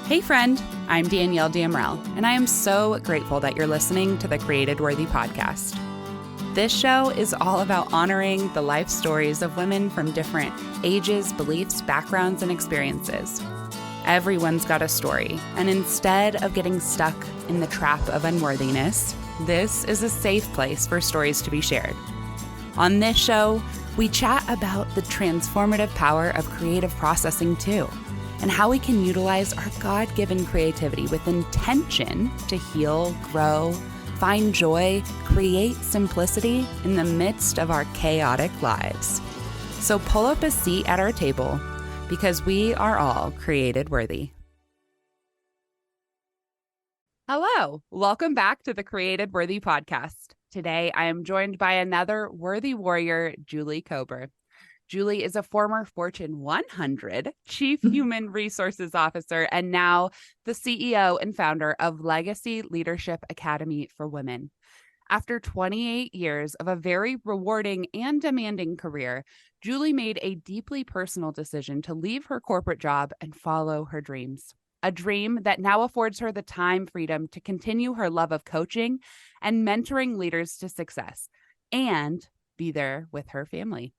Hey friend, I'm Danielle Damrell, and I am so grateful that you're listening to the Created Worthy podcast. This show is all about honoring the life stories of women from different ages, beliefs, backgrounds, and experiences. Everyone's got a story, and instead of getting stuck in the trap of unworthiness, this is a safe place for stories to be shared. On this show, we chat about the transformative power of creative processing too, and how we can utilize our God-given creativity with intention to heal, grow, find joy, create simplicity in the midst of our chaotic lives. So pull up a seat at our table because we are all created worthy. Hello, welcome back to the Created Worthy podcast. Today, I am joined by another worthy warrior, Julie Kober. Julie is a former Fortune 100 Chief Human Resources Officer and now the CEO and founder of Legacy Leadership Academy for Women. After 28 years of a very rewarding and demanding career, Julie made a deeply personal decision to leave her corporate job and follow her dreams. A dream that now affords her the time freedom to continue her love of coaching and mentoring leaders to success and be there with her family.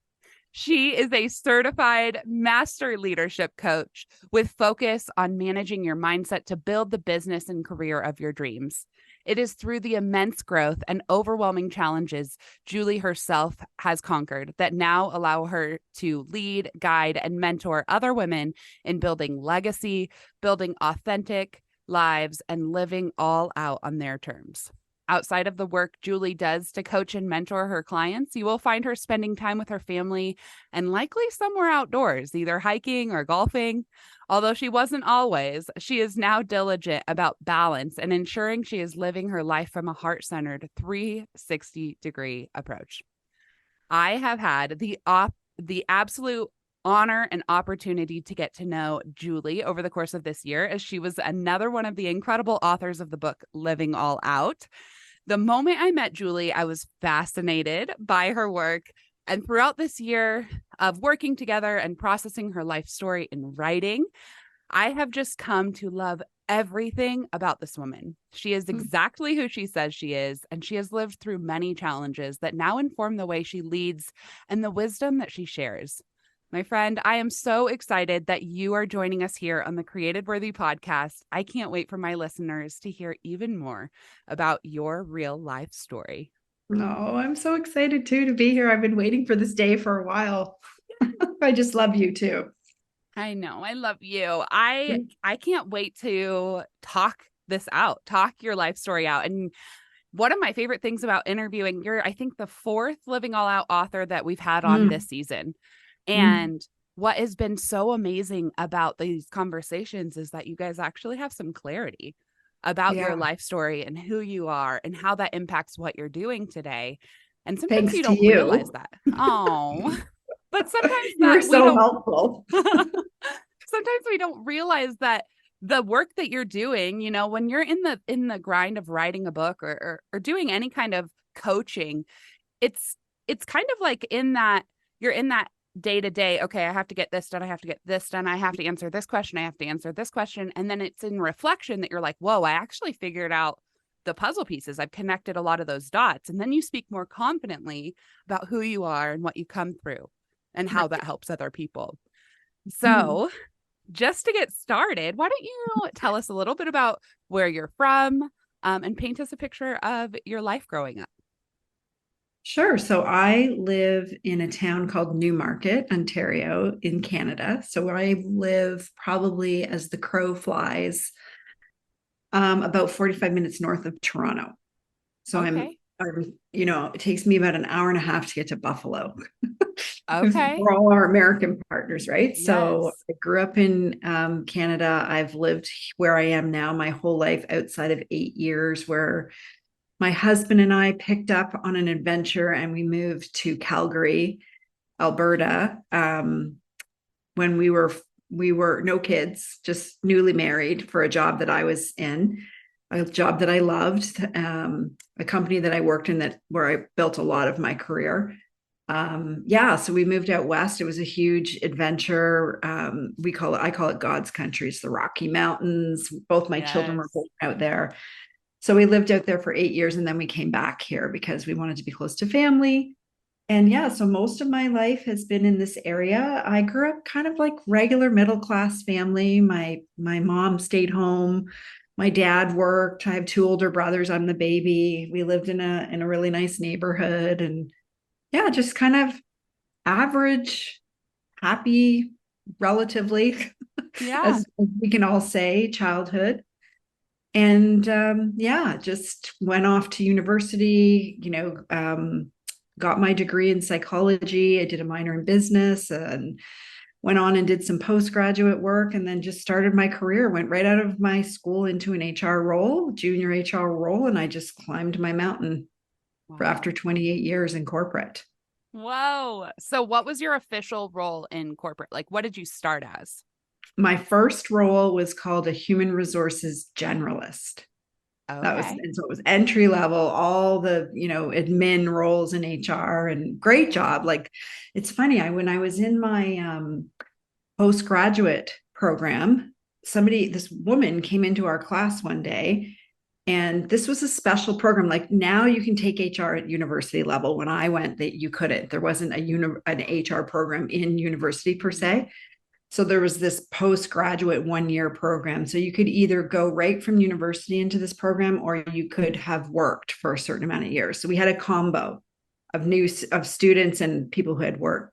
She is a certified master leadership coach with focus on managing your mindset to build the business and career of your dreams. It is through the immense growth and overwhelming challenges Julie herself has conquered that now allow her to lead, guide, and mentor other women in building legacy, building authentic lives, and living all out on their terms. Outside of the work Julie does to coach and mentor her clients, you will find her spending time with her family and likely somewhere outdoors, either hiking or golfing. Although she wasn't always, she is now diligent about balance and ensuring she is living her life from a heart-centered 360-degree approach. I have had the absolute honor and opportunity to get to know Julie over the course of this year, as she was another one of the incredible authors of the book Living All Out. The moment I met Julie, I was fascinated by her work. And throughout this year of working together and processing her life story in writing, I have just come to love everything about this woman. She is exactly who she says she is, and she has lived through many challenges that now inform the way she leads and the wisdom that she shares. My friend, I am so excited that you are joining us here on the Created Worthy podcast. I can't wait for my listeners to hear even more about your real life story. No, I'm so excited too to be here. I've been waiting for this day for a while. I just love you too. I know. I love you. I can't wait to talk this out, talk your life story out. And one of my favorite things about interviewing, you're, I think, the fourth Living All Out author that we've had on this season. And what has been so amazing about these conversations is that you guys actually have some clarity about your life story and who you are and how that impacts what you're doing today. And sometimes you don't realize that. Oh, but sometimes you're so helpful. Sometimes we don't realize that the work that you're doing, you know, when you're in the grind of writing a book or doing any kind of coaching, it's kind of like you're in that day to day. Okay, I have to get this done. I have to get this done. I have to answer this question. I have to answer this question. And then it's in reflection that you're like, whoa, I actually figured out the puzzle pieces. I've connected a lot of those dots. And then you speak more confidently about who you are and what you come through and how that helps other people. So just to get started, why don't you tell us a little bit about where you're from and paint us a picture of your life growing up? Sure. So I live in a town called Newmarket, Ontario in Canada. So I live probably as the crow flies about 45 minutes north of Toronto. So I'm, it takes me about an hour and a half to get to Buffalo. Okay. For all our American partners, right? Yes. So I grew up in Canada. I've lived where I am now my whole life outside of 8 years, where my husband and I picked up on an adventure and we moved to Calgary, Alberta, when we were no kids, just newly married, for a job that I was in, a job that I loved, a company that I worked in where I built a lot of my career. So we moved out west. It was a huge adventure. I call it God's country. It's the Rocky Mountains. Both my children were Yes. born out there. So we lived out there for 8 years and then we came back here because we wanted to be close to family. And yeah, so most of my life has been in this area. I grew up kind of like regular middle class family. My mom stayed home. My dad worked. I have two older brothers. I'm the baby. We lived in a really nice neighborhood and yeah, just kind of average, happy, relatively, Yeah. as we can all say, childhood. And yeah, just went off to university, got my degree in psychology. I did a minor in business and went on and did some postgraduate work and then just started my career. Went right out of my school into an HR role, junior HR role, and I just climbed my mountain for after Wow. 28 years in corporate. Whoa. So what was your official role in corporate? Like, what did you start as? My first role was called a human resources generalist. Okay. And so it was entry level, all the, admin roles in HR and great job. Like it's funny, when I was in my postgraduate program, this woman came into our class one day and this was a special program. Like now you can take HR at university level. When I went, that you couldn't. There wasn't an HR program in university per Mhm. se. So there was this postgraduate 1 year program. So you could either go right from university into this program or you could have worked for a certain amount of years. So we had a combo of students and people who had worked.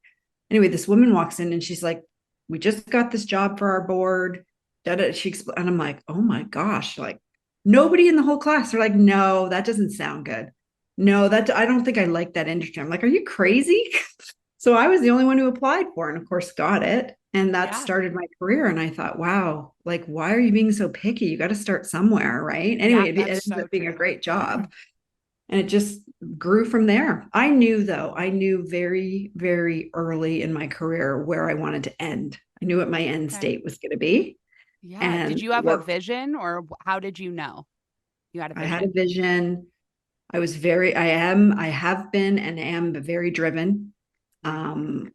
Anyway, this woman walks in and she's like, "We just got this job for our board." And I'm like, "Oh my gosh!" Like nobody in the whole class. They're like, "No, that doesn't sound good. No, that I don't think I like that industry." I'm like, "Are you crazy?" So I was the only one who applied for it and of course got it. And that Yeah. started my career. And I thought, wow, like, why are you being so picky? You got to start somewhere, right? Yeah, Anyway, it that's ended so up being a true. great job. And it just grew from there. I knew very, very early in my career where I wanted to end. I knew what my end Okay. state was going to be. Yeah. Did And you have a work, vision or how did you know you had a I had a vision? vision. I have been and am very driven.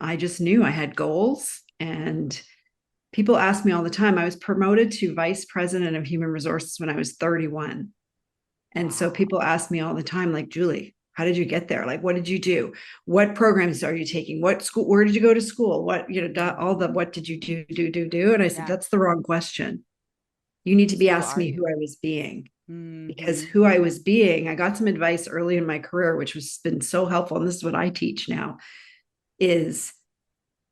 I just knew I had goals and people ask me all the time. I was promoted to vice president of human resources when I was 31. And so Wow. people ask me all the time, like, "Julie, how did you get there? Like, what did you do? What programs are you taking? What school, where did you go to school? All the, what did you do? And I said, Yeah. that's the wrong question. You need to Just be who asking are me who you? I was being because Hmm. who I was being, I got some advice early in my career, which has been so helpful. And this is what I teach now is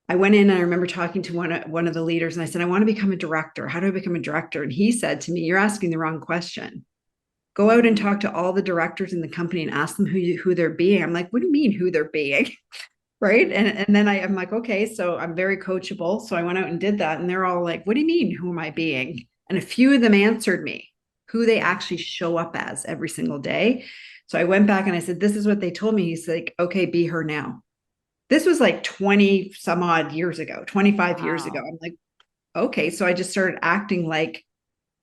I went in and I remember talking to one of the leaders and I said, I want to become a director. How do I become a director? And he said to me, you're asking the wrong question. Go out and Mm. talk to all the directors in the company and ask them who they're being. I'm like, what do you mean who they're being? Right. And then I'm like, okay, so I'm very coachable. So I went out and did that. And they're all like, what do you mean? Who am I being? And a few of them answered me who they Yeah. actually show up as every single day. So I went back and I said, this is what they told me. He's like, okay, be her now. This was like 20 some odd years ago, 25 years ago. Wow. I'm like, okay. So I just started acting like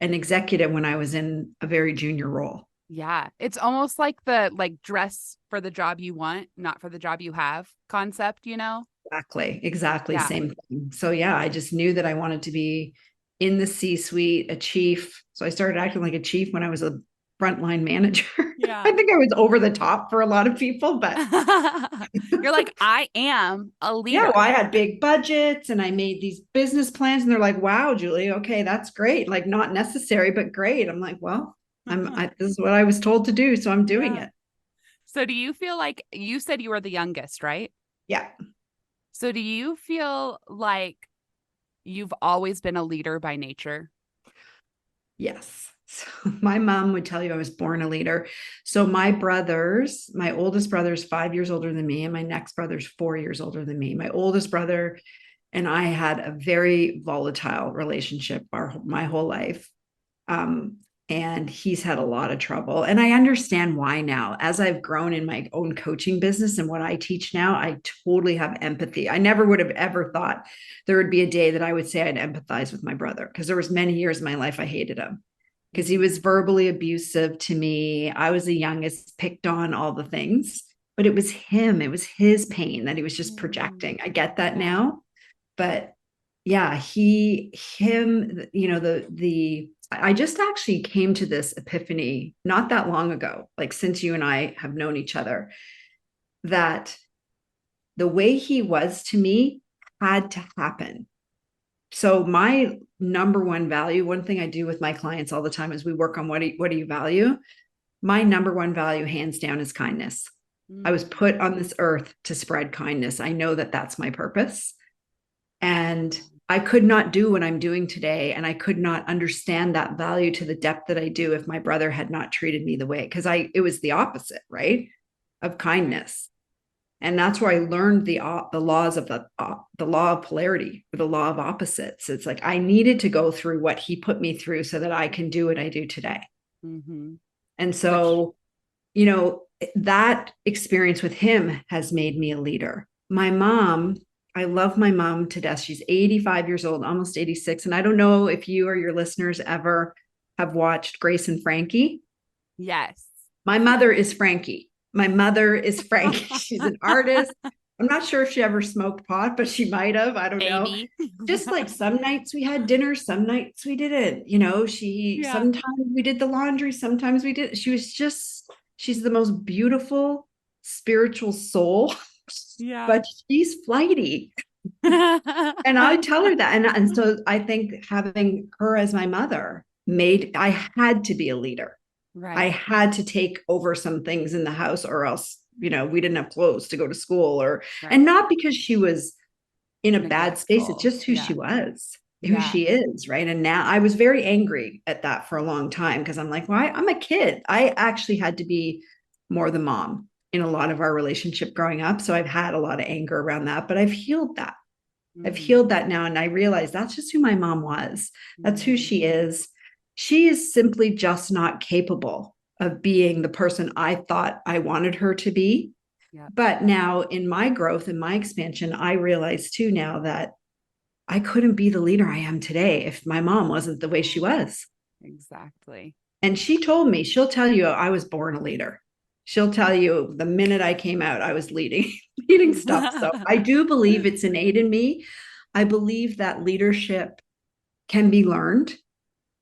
an executive when I was in a very junior role. Yeah. It's almost like the like dress for the job you want, not for the job you have concept, you know? Exactly. Yeah. Same thing. So yeah, I just knew that I wanted to be in the C-suite, a chief. So I started acting like a chief when I was a frontline manager. I Yeah. think I was over the top for a lot of people, but You're like, I am a yeah, well, leader. I had big budgets and I made these business plans and they're like, wow, Julie, okay, that's great. Like not necessary, but great. I'm like, well, this is what I was told to do. So I'm doing Yeah. it. So do you feel like you said you were the youngest, right? Yeah. So do you feel like you've always been a leader by nature? Yes. So my mom would tell you I was born a leader. So my oldest brother is 5 years older than me, and my next brother's 4 years older than me. My oldest brother and I had a very volatile relationship my whole life. Um, and he's had a lot of trouble. And I understand why now. As I've grown in my own coaching business and what I teach now, I totally have empathy. I never would have ever thought there would be a day that I would say I'd empathize with my brother because there was many years of my life I hated him because he Mhm. was verbally abusive to me. I was the youngest, picked on all the things. but it was him. It was his pain that he was just Mm, projecting. I get that yeah. now, but yeah, him, I just actually came to this epiphany not that long ago, like since you and I have known each other, that the way he was to me had to happen. So my number one value, one thing I do with my clients all the time is we work on what do you value? My number one value, hands down, is kindness. I was Mm, put on this earth to spread kindness. I know that that's my purpose. And I could not do what I'm doing today. And I could not understand that value to the depth that I do if my brother had not treated me the way, because it was the opposite, right? Of right. kindness. And that's where I learned the laws of the law of polarity, or the law of opposites. It's like I needed to go through what he put me through so that I can do what I do today. Mm-hmm. And Which, so, that experience with him has made me a leader. My mom, I love my mom to death. She's 85 years old, almost 86. And I don't know if you or your listeners ever have watched Grace and Frankie. yes. My mother is Frankie. My mother is Frankie. She's an artist. I'm not sure if she ever smoked pot, but she might have. I don't know. Maybe. Just like some nights we had dinner, some nights we didn't. Yeah. Sometimes we did the laundry, sometimes we did. She's the most beautiful spiritual soul, Yeah. but she's flighty. And I tell her that. And so I think having her as my mother I had to be a leader. I Right. had to take over some things in the house, or else, we didn't have clothes to go to school, and Right. not because she was in a bad space. It's Neglectful. just who she Yeah. was, who Yeah. she is. Right. And now I was very angry at that for a long time, because I'm like, why? I'm a kid. I actually had to be more the mom in a lot of our relationship growing up. So I've had a lot of anger around that, but I've healed that. I've Mm-hmm. healed that now. And I realize that's just who my mom was. That's who Mm-hmm. she is. She is simply just not capable of being the person I thought I wanted her to be. Yep. But now in my growth and my expansion, I realize too now that I couldn't be the leader I am today if my mom wasn't the way she was. Exactly. And she told me, she'll tell you I was born a leader. She'll tell you the minute I came out, I was leading, leading stuff. So I do believe it's innate in me. I believe that leadership can be learned,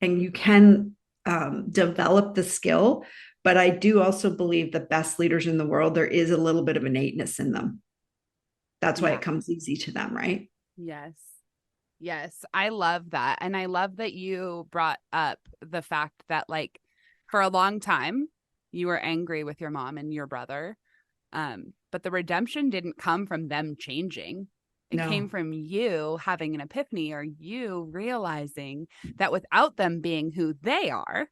and you can develop the skill. But I do also believe the best leaders in the world, there is a little bit of innateness in them. That's why it Yeah. comes easy to them, right? Yes. Yes. I love that. And I love that you brought up the fact that, like, for a long time, you were angry with your mom and your brother. But the redemption didn't come from them changing. It came No. from you having an epiphany, or you realizing that without them being who they are,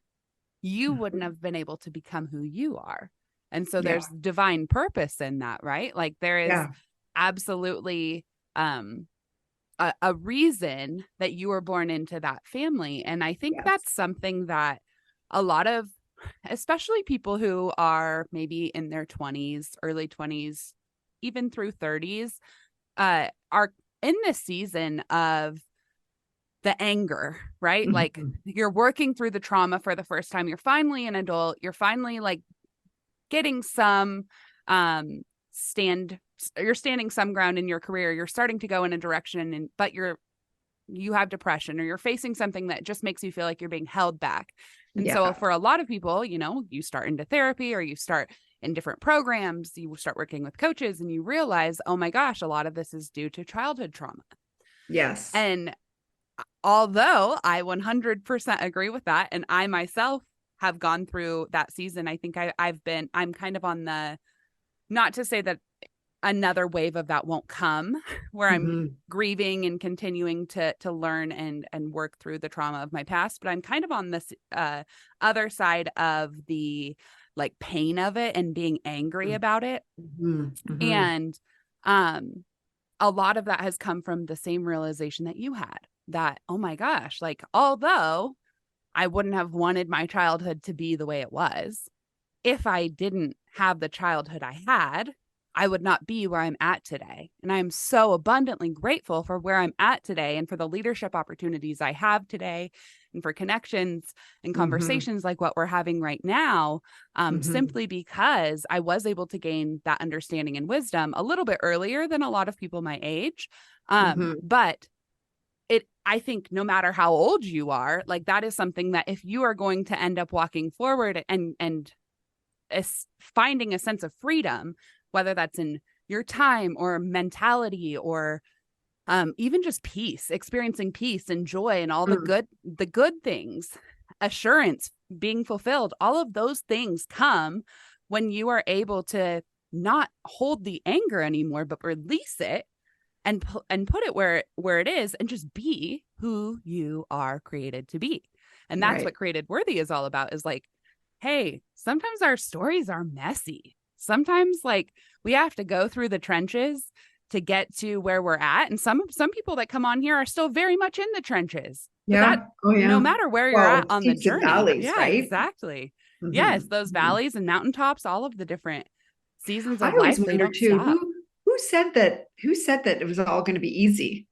you wouldn't have been able to become who you are. And so Yeah. there's divine purpose in that, right? Like there is Yeah. absolutely um a reason that you were born into that family. And I think Yes. that's something that a lot of, especially people who are maybe in their 20s, early 20s, even through 30s, are in this season of the anger, right? Like Mhm. you're working through the trauma for the first time. You're finally an adult. You're finally like getting some um stand you're standing some ground in your career. You're starting to go in a direction, and but you have depression, or you're facing something that just makes you feel like you're being held back. And so Yeah. for a lot of people, you start into therapy, or you start in different programs, you start working with coaches, and you realize, oh my gosh, a lot of this is due to childhood trauma. Yes. And although I 100% agree with that, and I myself have gone through that season, I think I'm kind of on the, not to say that another wave of that won't come, where I'm Hmm. grieving and continuing to learn and work through the trauma of my past, but I'm kind of on this other side of the like pain of it and being angry about it. Hmm. Hmm. And um a lot of that has come from the same realization that you had, that, oh my gosh, like, although I wouldn't have wanted my childhood to be the way it was, if I didn't have the childhood I had, I would not be where I'm at today. And I'm so abundantly grateful for where I'm at today and for the leadership opportunities I have today and for connections and Mm-hmm. conversations like what we're having right now, Mm-hmm. simply because I was able to gain that understanding and wisdom a little bit earlier than a lot of people my age. Mm-hmm. But I think no matter how old you are, like that is something that if you are going to end up walking forward and finding a sense of freedom, whether that's in your time or mentality or even just peace, experiencing peace and joy and all Mm. the good things, assurance, being fulfilled, all of those things come when you are able to not hold the anger anymore, but release it and put it where it is and just be who you are created to be. And that's Right. what Created Worthy is all about, is like, hey, sometimes our stories are messy. Sometimes like we have to go through the trenches to get to where we're at. And some people that come on here are still very much in the trenches. But that Yeah. Oh, no yeah. matter where you're at Well, on the peaks and journey. valleys, Yeah, right? exactly. Yes, those Mm-hmm. valleys and mountaintops, all of the different seasons I of always life, they wonder don't too, stop. who said that it was all going to be easy,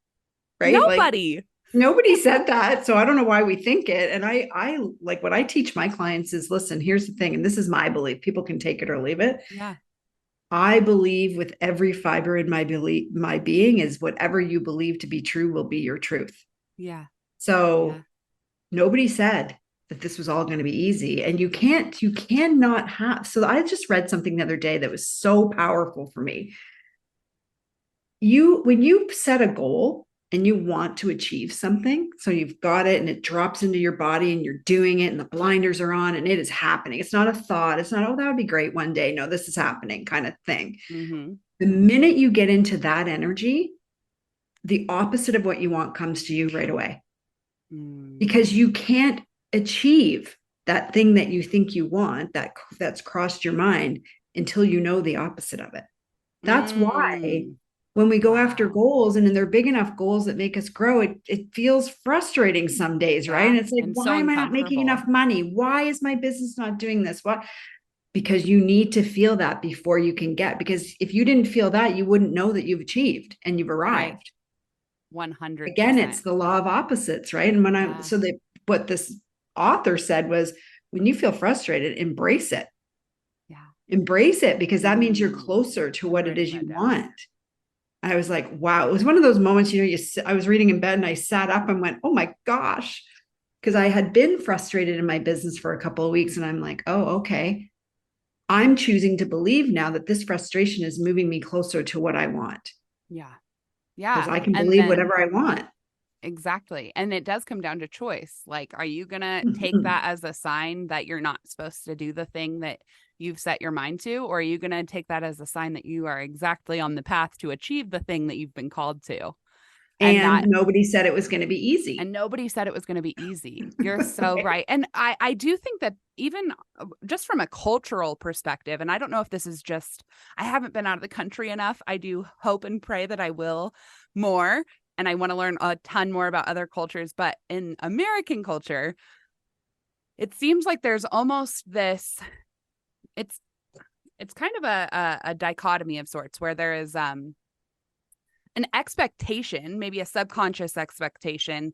right? Like Nobody. nobody said that. So I don't know why we think it. And I like what I teach my clients is listen, here's the thing, and this is my belief. People can take it or leave it. Yeah. I believe with every fiber in my being is whatever you believe to be true will be your truth. Yeah. Yeah. So nobody said that this was all going to be easy. And you cannot have. So I just read something the other day that was so powerful for me. When you set a goal and you want to achieve something, so you've got it and it drops into your body and you're doing it and the blinders are on and it is happening. It's not a thought. It's not, oh, that would be great one day. No, this is happening kind of thing. Mm-hmm. The minute you get into that energy, the opposite of what you want comes to you right away, because Mm. you can't achieve that thing that you think you want, that's crossed your mind, until you know the opposite of it. That's why Mm. when we go after Wow. goals and they're big enough goals that make us grow, it feels frustrating some days, right? Yeah. And it's like, And so why am I not making uncomfortable. enough money? Why is my business not doing this? What? Because you need to feel that before you can because if you didn't feel that, you wouldn't know that you've achieved and you've Right. arrived. Again, it's 100%. the law of opposites, right? And Yeah. what this author said was, when you feel frustrated, Yeah. embrace it, because that means you're Mm. closer to I'm what it writing is you that down. want. I was like, wow, it was one of those moments, I was reading in bed and I sat up and went, oh my gosh, because I had been frustrated in my business for a couple of weeks. And I'm like, oh, okay. I'm choosing to believe now that this frustration is moving me closer to what I want, Yeah. because Yeah. I can And believe then whatever I want. exactly. And it does come down to choice. Like, are you going to take that as a sign that you're not supposed to do the thing that you've set your mind to? Or are you going to take that as a sign that you are exactly on the path to achieve the thing that you've been called to? And And that nobody said it was going to be easy. And nobody said it was going to be easy. You're so right. And I do think that even just from a cultural perspective, and I don't know if this is just, I haven't been out of the country enough. I do hope and pray that I will more. And I want to learn a ton more about other cultures. But in American culture, it seems like there's almost this, it's, it's kind of a dichotomy of sorts where there is an expectation, maybe a subconscious expectation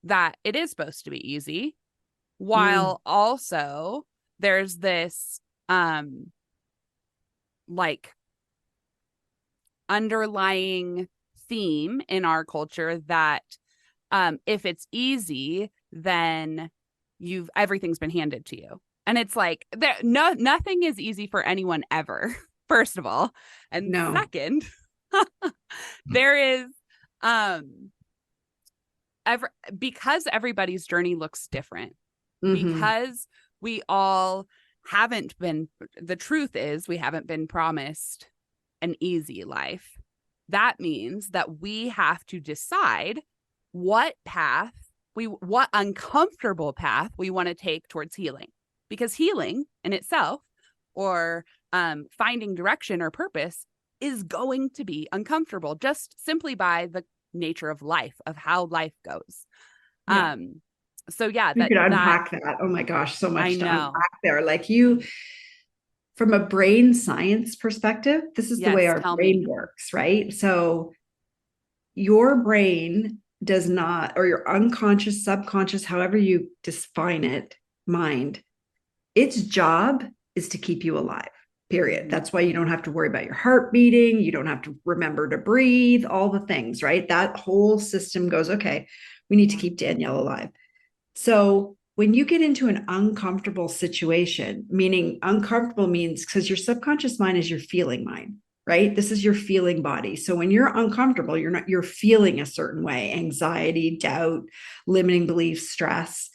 that it is supposed to be easy, Mm, while also there's this like underlying theme in our culture that if it's easy, then everything's been handed to you. And it's like nothing is easy for anyone ever, first of all. And no. second, there is um ever because everybody's journey looks different, Mm-hmm. because we all haven't been, the truth is we haven't been promised an easy life. That means that we have to decide what uncomfortable path we want to take towards healing, because healing in itself, or finding direction or purpose, is going to be uncomfortable just simply by the nature of life, of how life goes. Yeah. um so yeah, You that could that unpack that. Oh my gosh, so I much to know. unpack there. Like from a brain science perspective, this is the way Yes, our tell me. brain works, right? So your brain does not, or your unconscious, subconscious, however you define it, mind, its job is to keep you alive, period. That's why you don't have to worry about your heart beating. You don't have to remember to breathe, all the things, right? That whole system goes, okay, we need to keep Danielle alive. So when you get into an uncomfortable situation, meaning uncomfortable means because your subconscious mind is your feeling mind, right? This is your feeling body. So when you're uncomfortable, you're feeling a certain way, anxiety, doubt, limiting beliefs, stress.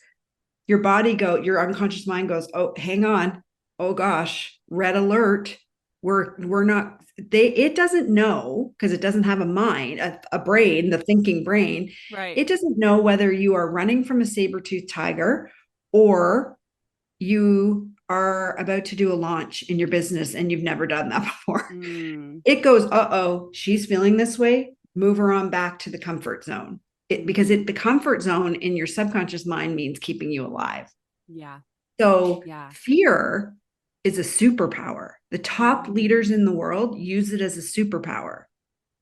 Your unconscious mind goes, oh, hang on. Oh gosh, red alert. We're not, it doesn't know because it doesn't have a mind, a brain, the thinking brain. Right. It doesn't know whether you are running from a saber-toothed tiger or you are about to do a launch in your business and you've never done that before. It goes, uh-oh, she's feeling this way. Move her on back to the comfort zone. The comfort zone in your subconscious mind means keeping you alive. Yeah. So Yeah. fear is a superpower. The top leaders in the world use it as a superpower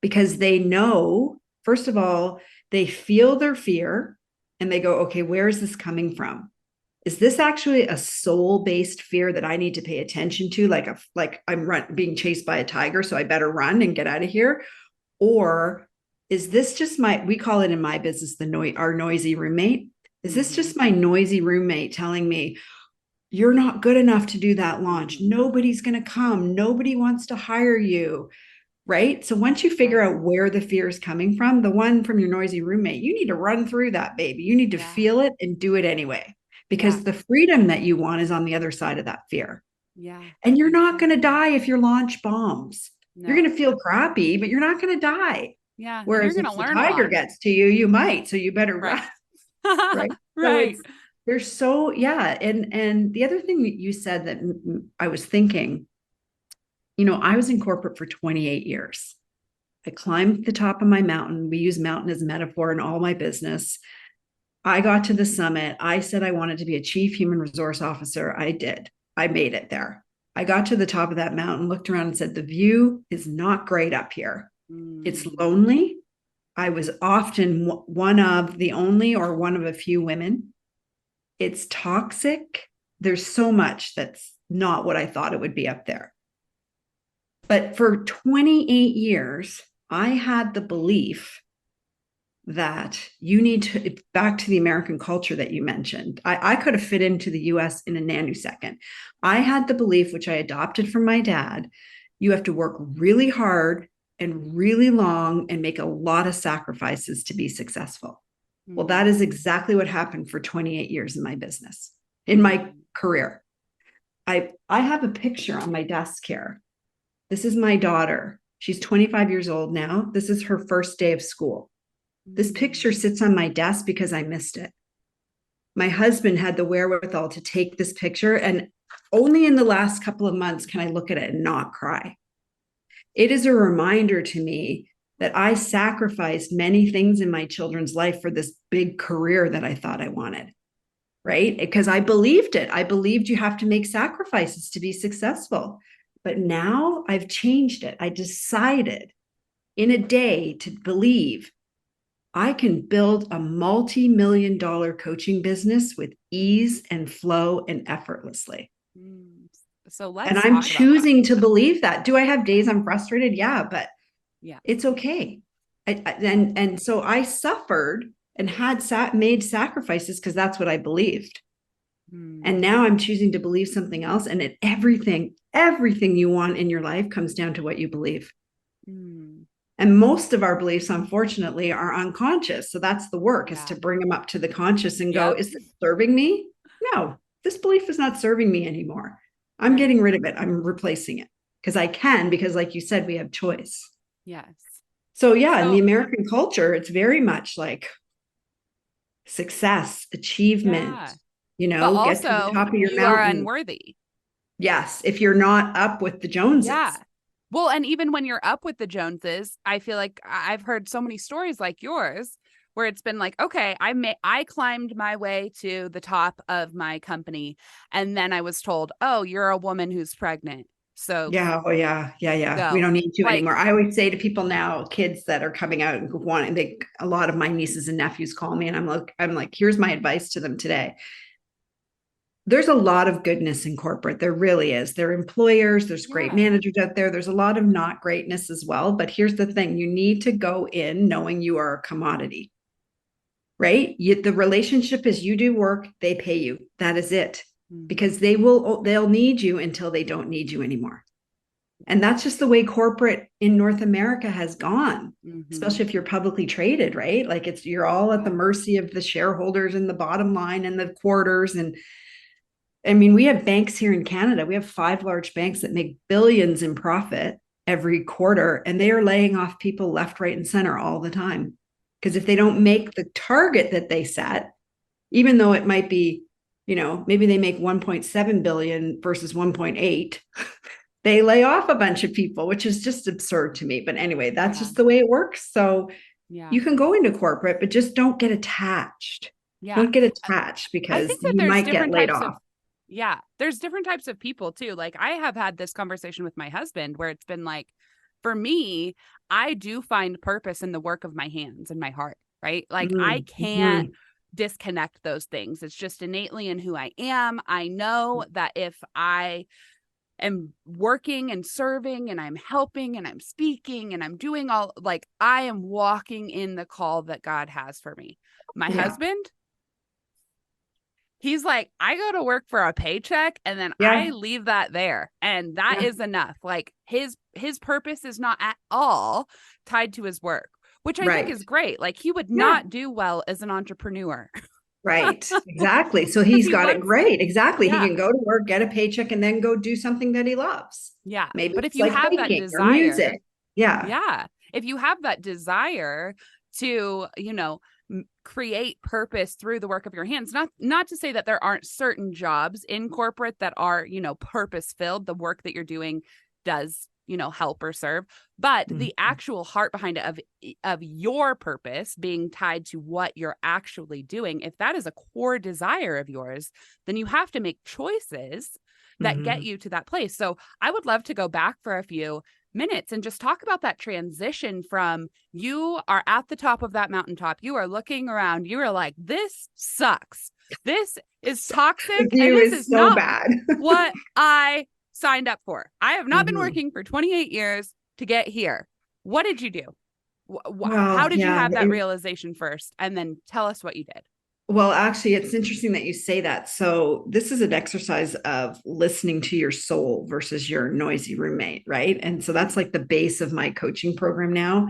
because they know, first of all, they feel their fear and they go, okay, where is this coming from? Is this actually a soul-based fear that I need to pay attention to? Like I'm being chased by a tiger, so I better run and get out of here? Or is this just we call it in my business, our noisy roommate. Is this just my noisy roommate telling me, you're not good enough to do that launch? Nobody's going to come. Nobody wants to hire you. Right. So once you figure out where the fear is coming from, the one from your noisy roommate, you need to run through that, baby. You need to feel it and do it anyway, because the freedom that you want is on the other side of that fear. Yeah. And you're not going to die if your launch bombs. No. You're going to feel crappy, but you're not going to die. Yeah. Whereas you're if going to the learn a tiger lot. gets to you, you might. So you better run. Right. Right. So there's so, yeah. And the other thing that you said that I was thinking, I was in corporate for 28 years. I climbed the top of my mountain. We use mountain as a metaphor in all my business. I got to the summit. I said I wanted to be a chief human resource officer. I did. I made it there. I got to the top of that mountain, looked around and said, the view is not great up here. It's lonely. I was often one of the only or one of a few women. It's toxic. There's so much that's not what I thought it would be up there. But for 28 years, I had the belief that you need to, back to the American culture that you mentioned, I could have fit into the US in a nanosecond. I had the belief, which I adopted from my dad, you have to work really hard and really long and make a lot of sacrifices to be successful. Well, that is exactly what happened for 28 years in my business, in my career. I have a picture on my desk here. This is my daughter. She's 25 years old now. This is her first day of school. This picture sits on my desk because I missed it. My husband had the wherewithal to take this picture, and only in the last couple of months can I look at it and not cry. It is a reminder to me that I sacrificed many things in my children's life for this big career that I thought I wanted, right? Because I believed it. I believed you have to make sacrifices to be successful. But now I've changed it. I decided in a day to believe I can build a multi-million-dollar coaching business with ease and flow and effortly. So let's and I'm choosing to believe that. Do I have days I'm frustrated? Yeah, but it's okay. And so I suffered and had made sacrifices because that's what I believed. And now I'm choosing to believe something else. And everything you want in your life comes down to what you believe. And most of our beliefs, unfortunately, are unconscious. So that's the work, is to bring them up to the conscious and go, is this serving me? No, this belief is not serving me anymore. I'm getting rid of it. I'm replacing it because I can, because like you said, we have choice. Yes. So in the American culture, it's very much like success, achievement, but also, get to the top of your you mountain. Are unworthy. Yes. If you're not up with the Joneses. Yeah. Well, and even when you're up with the Joneses, I feel like I've heard so many stories like yours where it's been like, okay, I climbed my way to the top of my company, and then I was told, oh, you're a woman who's pregnant. So Yeah. Oh, yeah. Yeah. Yeah. We go. don't need you Like, anymore. I always say to people now, kids that are coming out and wanting, a lot of my nieces and nephews call me, and I'm like, here's my advice to them today. There's a lot of goodness in corporate. There really is. There are employers, there's great yeah. managers out there. There's a lot of not greatness as well. But here's the thing, you need to go in knowing you are a commodity, right? The relationship is you do work, they pay you. That is it. Because they'll need you until they don't need you anymore. And that's just the way corporate in North America has gone, especially if you're publicly traded, right? Like you're all at the mercy of the shareholders and the bottom line and the quarters. And I mean, we have banks here in Canada. We have 5 large banks that make billions in profit every quarter, and they are laying off people left, right, and center all the time. Because if they don't make the target that they set, even though it might be, maybe they make 1.7 billion versus 1.8, they lay off a bunch of people, which is just absurd to me. But anyway, that's just the way it works. So you can go into corporate, but just don't get attached. Don't get attached, I because think that you there's might get different laid types off. of, there's different types of people too. Like I have had this conversation with my husband where it's been like, for me, I do find purpose in the work of my hands and my heart, right? Like I can't disconnect those things. It's just innately in who I am. I know that if I am working and serving and I'm helping and I'm speaking and I'm doing all, like I am walking in the call that God has for me. My husband, he's like, I go to work for a paycheck and then I leave that there. And that is enough. Like his purpose is not at all tied to his work, which I think is great. Like he would not do well as an entrepreneur. Right. Exactly. So he's got it great. Exactly. He Yeah. can go to work, get a paycheck, and then go do something that he loves. Yeah. Maybe But if it's you like have that hiking or desire, music. Yeah. if you have that desire to, create purpose through the work of your hands, not to say that there aren't certain jobs in corporate that are, purpose filled. The work that you're doing does, help or serve, but the actual heart behind it of your purpose being tied to what you're actually doing, if that is a core desire of yours, then you have to make choices that get you to that place. So I would love to go back for a few minutes and just talk about that transition from you are at the top of that mountaintop, you are looking around, you are like, this sucks, this is toxic, and this is so not bad. what I signed up for. I have not been working for 28 years to get here. What did you do? How did you have that realization first? And then tell us what you did. Well, actually, it's interesting that you say that. So this is an exercise of listening to your soul versus your noisy roommate, right? And so that's like the base of my coaching program now.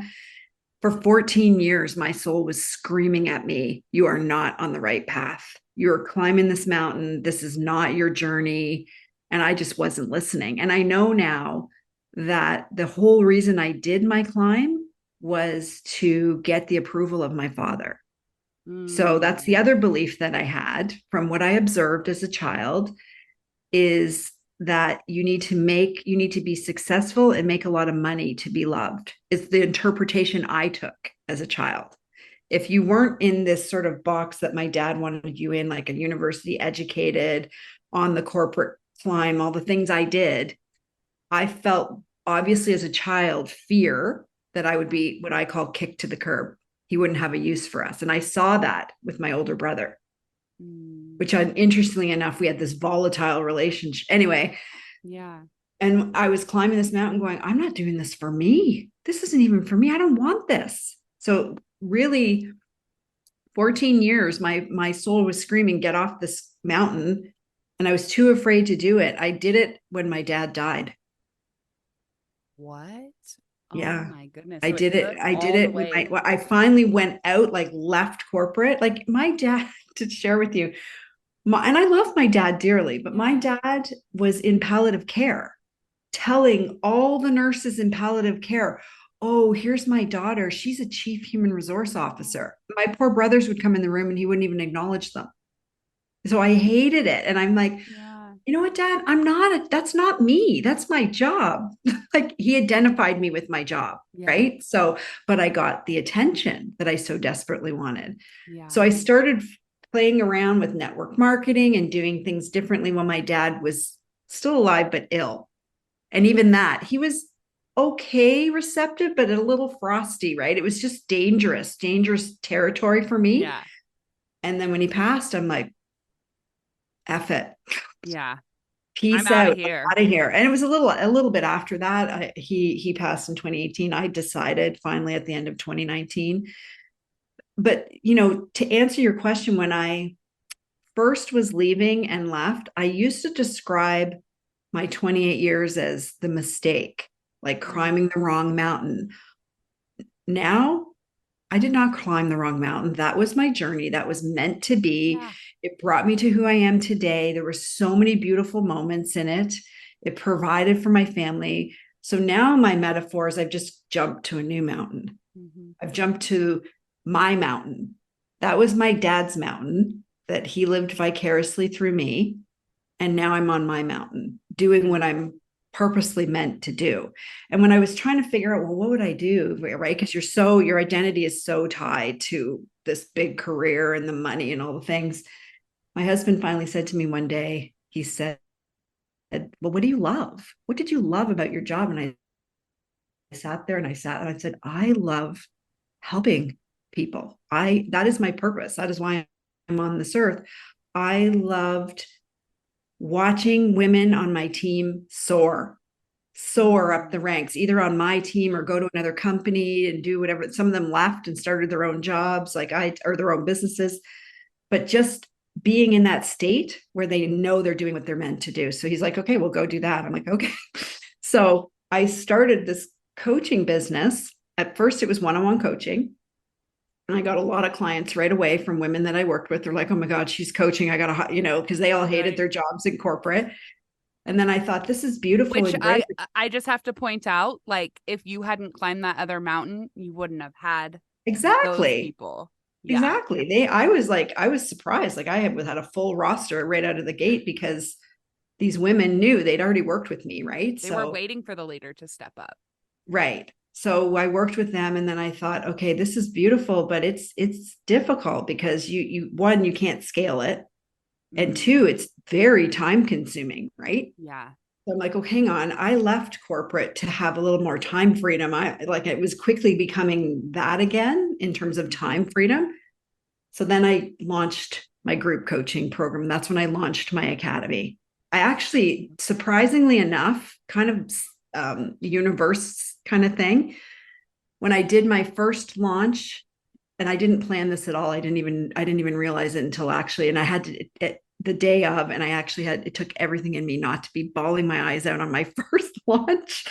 For 14 years, my soul was screaming at me, you are not on the right path. You're climbing this mountain. This is not your journey. And I just wasn't listening. And I know now that the whole reason I did my climb was to get the approval of my father. So that's the other belief that I had from what I observed as a child, is that you need to be successful and make a lot of money to be loved. It's the interpretation I took as a child. If you weren't in this sort of box that my dad wanted you in, like a university educated, on the corporate climb, all the things I did, I felt obviously as a child fear that I would be what I call kicked to the curb. He wouldn't have a use for us. And I saw that with my older brother, which interestingly enough, we had this volatile relationship. Anyway. Yeah. And I was climbing this mountain going, I'm not doing this for me. This isn't even for me. I don't want this. So really 14 years, my soul was screaming, get off this mountain. And I was too afraid to do it. I did it when my dad died. What? Yeah. Oh my goodness. I So did it. I did it when I finally went out, like left corporate. Like my dad, to share with you, and I love my dad dearly, but my dad was in palliative care, telling all the nurses in palliative care, oh, here's my daughter. She's a chief human resource officer. My poor brothers would come in the room and he wouldn't even acknowledge them. So I hated it. And I'm like, you know what, Dad, that's not me. That's my job. Like he identified me with my job. Yeah. Right. So, but I got the attention that I so desperately wanted. Yeah. So I started playing around with network marketing and doing things differently when my dad was still alive, but ill. And even that, he was okay receptive, but a little frosty, right? It was just dangerous territory for me. Yeah. And then when he passed, I'm like, F it. Yeah. I'm Peace out of out, here. out of here. And it was a little bit after that. He passed in 2018. I decided finally at the end of 2019. But to answer your question, when I first was leaving and left, I used to describe my 28 years as the mistake, like climbing the wrong mountain. Now, I did not climb the wrong mountain. That was my journey. That was meant to be. Yeah. It brought me to who I am today. There were so many beautiful moments in it. It provided for my family. So now my metaphor is I've just jumped to a new mountain. Mm-hmm. I've jumped to my mountain. That was my dad's mountain that he lived vicariously through me. And now I'm on my mountain doing what I'm purposely meant to do. And when I was trying to figure out, well, what would I do? Right. Because your identity is so tied to this big career and the money and all the things. My husband finally said to me one day, he said, well, what do you love? What did you love about your job? And I sat there and I said, I love helping people. That is my purpose. That is why I'm on this earth. I loved watching women on my team soar up the ranks, either on my team or go to another company and do whatever. Some of them left and started their own jobs, or their own businesses, but just being in that state where they know they're doing what they're meant to do. So he's like, okay, we'll go do that. I'm like, okay. So I started this coaching business. At first, it was one-on-one coaching. And I got a lot of clients right away from women that I worked with. They're like, oh my God, she's coaching. I got to, because they all hated their jobs in corporate. And then I thought, this is beautiful Which and great. I just have to point out, like, if you hadn't climbed that other mountain, you wouldn't have had those Exactly. people. Yeah. Exactly. I was surprised. Like I had a full roster right out of the gate because these women knew they'd already worked with me. Right. They were waiting for the leader to step up. Right. So I worked with them and then I thought, okay, this is beautiful, but it's difficult because you can't scale it. And two, it's very time consuming, right? Yeah. So I'm like, oh, hang on. I left corporate to have a little more time freedom. It was quickly becoming that again in terms of time freedom. So then I launched my group coaching program. That's when I launched my academy. I actually, surprisingly enough, kind of universe kind of thing. When I did my first launch, and I didn't plan this at all. I didn't even realize it until actually, and I had to the day of, and it took everything in me not to be bawling my eyes out on my first launch.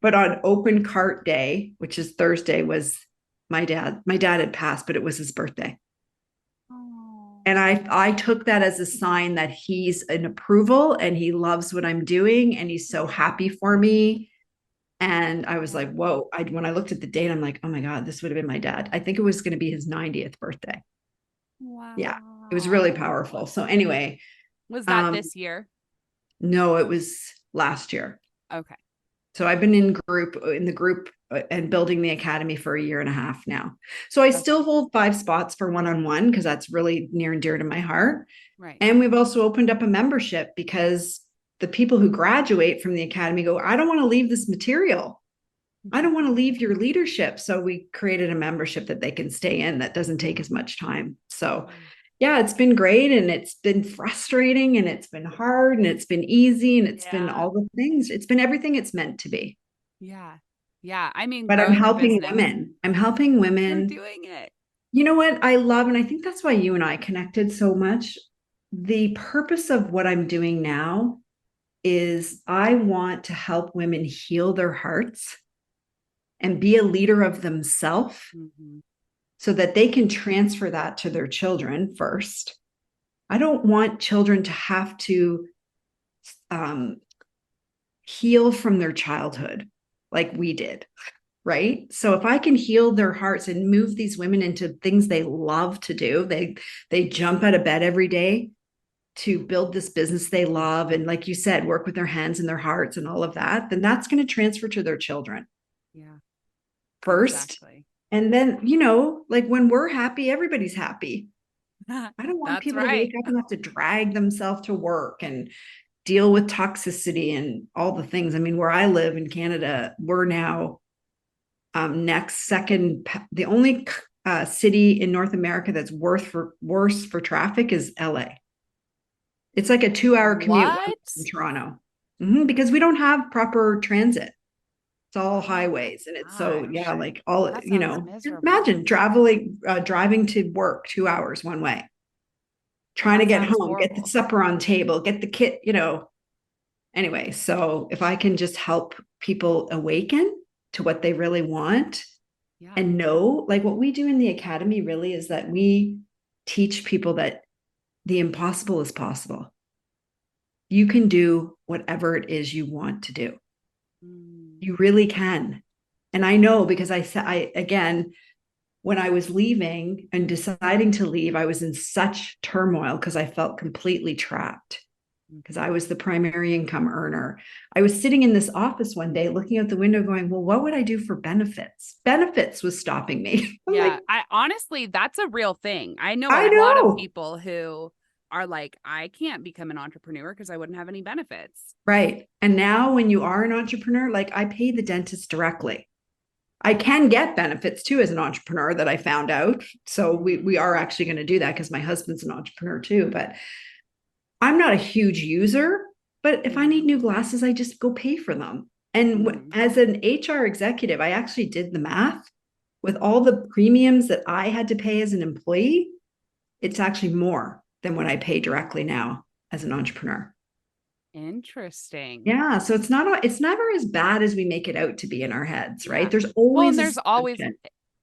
But on open cart day, which is Thursday, was my dad. My dad had passed, but it was his birthday. Oh. And I took that as a sign that he's an approval and he loves what I'm doing and he's so happy for me. And I was like, whoa. When I looked at the date, I'm like, oh my God, this would have been my dad. I think it was going to be his 90th birthday. Wow. Yeah, it was really powerful. So anyway. Was that this year? No, it was last year. Okay. So I've been in the group and building the academy for a year and a half now. So I still hold 5 spots for one-on-one because that's really near and dear to my heart. Right. And we've also opened up a membership because the people who graduate from the academy go, I don't want to leave this material. I don't want to leave your leadership. So we created a membership that they can stay in that doesn't take as much time. So yeah, it's been great and it's been frustrating and it's been hard and it's been easy and it's been all the things. It's been everything it's meant to be. Yeah. Yeah. I mean, but I'm helping women. I'm helping women. You're doing it. You know what I love, and I think that's why you and I connected so much. The purpose of what I'm doing now is I want to help women heal their hearts and be a leader of themselves so that they can transfer that to their children first. I don't want children to have to heal from their childhood like we did, right? So if I can heal their hearts and move these women into things they love to do, they jump out of bed every day to build this business they love, and like you said, work with their hands and their hearts and all of that, then that's going to transfer to their children Yeah, first. exactly. And then, like when we're happy, everybody's happy. I don't want That's people to right. wake up and have to drag themselves to work and deal with toxicity and all the things. I mean, where I live in Canada, we're now the only city in North America that's worse for traffic is LA. It's like a 2 hour commute from What? Toronto. Because we don't have proper transit. It's all Oh my highways. And it's so, yeah, gosh. like all, That sounds miserable. imagine driving to work 2 hours one way, trying to That get sounds home, get the horrible. supper on table, get the kid, anyway. So if I can just help people awaken to what they really want Yeah. and know, like what we do in the academy really is that we teach people that the impossible is possible. You can do whatever it is you want to do. Mm. You really can. And I know because I said, again, when I was leaving and deciding to leave, I was in such turmoil because I felt completely trapped because I was the primary income earner. I was sitting in this office one day looking out the window going, well, what would I do for benefits? Benefits was stopping me. I'm Yeah, like, I honestly, that's a real thing. I know a I lot of know. people who are like, I can't become an entrepreneur because I wouldn't have any benefits. Right. And now when you are an entrepreneur, like I pay the dentist directly. I can get benefits too as an entrepreneur that I found out. So we are actually going to do that because my husband's an entrepreneur too. But I'm not a huge user. But if I need Mm-hmm. new glasses, I just go pay for them. And Mm-hmm. as an HR executive, I actually did the math with all the premiums that I had to pay as an employee. It's actually more than what I pay directly now as an entrepreneur. Interesting. Yeah, so it's never as bad as we make it out to be in our heads, right? Yeah. There's Well, and always a there's always, solution.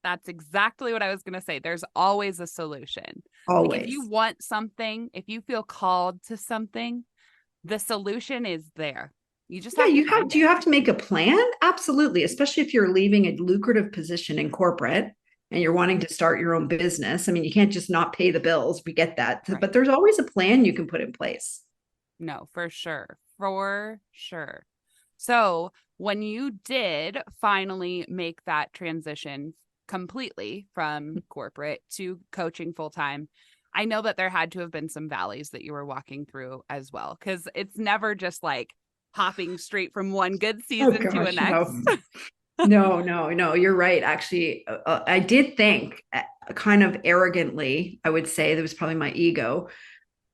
that's exactly what I was going to say. There's always a solution. Like if you Always. want something, if you feel called to something, the solution is there. You just Yeah, have to find do it. you have to make a plan? Absolutely, especially if you're leaving a lucrative position in corporate and you're wanting to start your own business. I mean, you can't just not pay the bills. We get that. Right. But there's always a plan you can put in place. No, for sure. For sure. So, when you did finally make that transition completely from corporate to coaching full time, I know that there had to have been some valleys that you were walking through as well, because it's never just like hopping straight from one good Oh season to a gosh, next. no. No, no, no, you're right. Actually, I did think kind of arrogantly, I would say there was probably my ego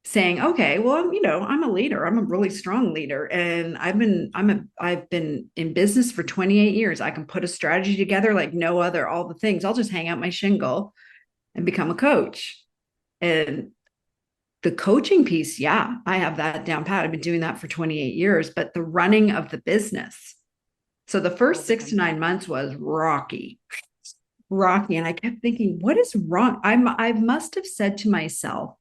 saying, okay, well, I'm a leader. I'm a really strong leader. And I've been in business for 28 years. I can put a strategy together like no other, all the things. I'll just hang out my shingle and become a coach. And the coaching piece, yeah, I have that down pat. I've been doing that for 28 years, but the running of the business. So the Whole first six to different nine thing. months was rocky. And I kept thinking, what is wrong? I must have said to myself,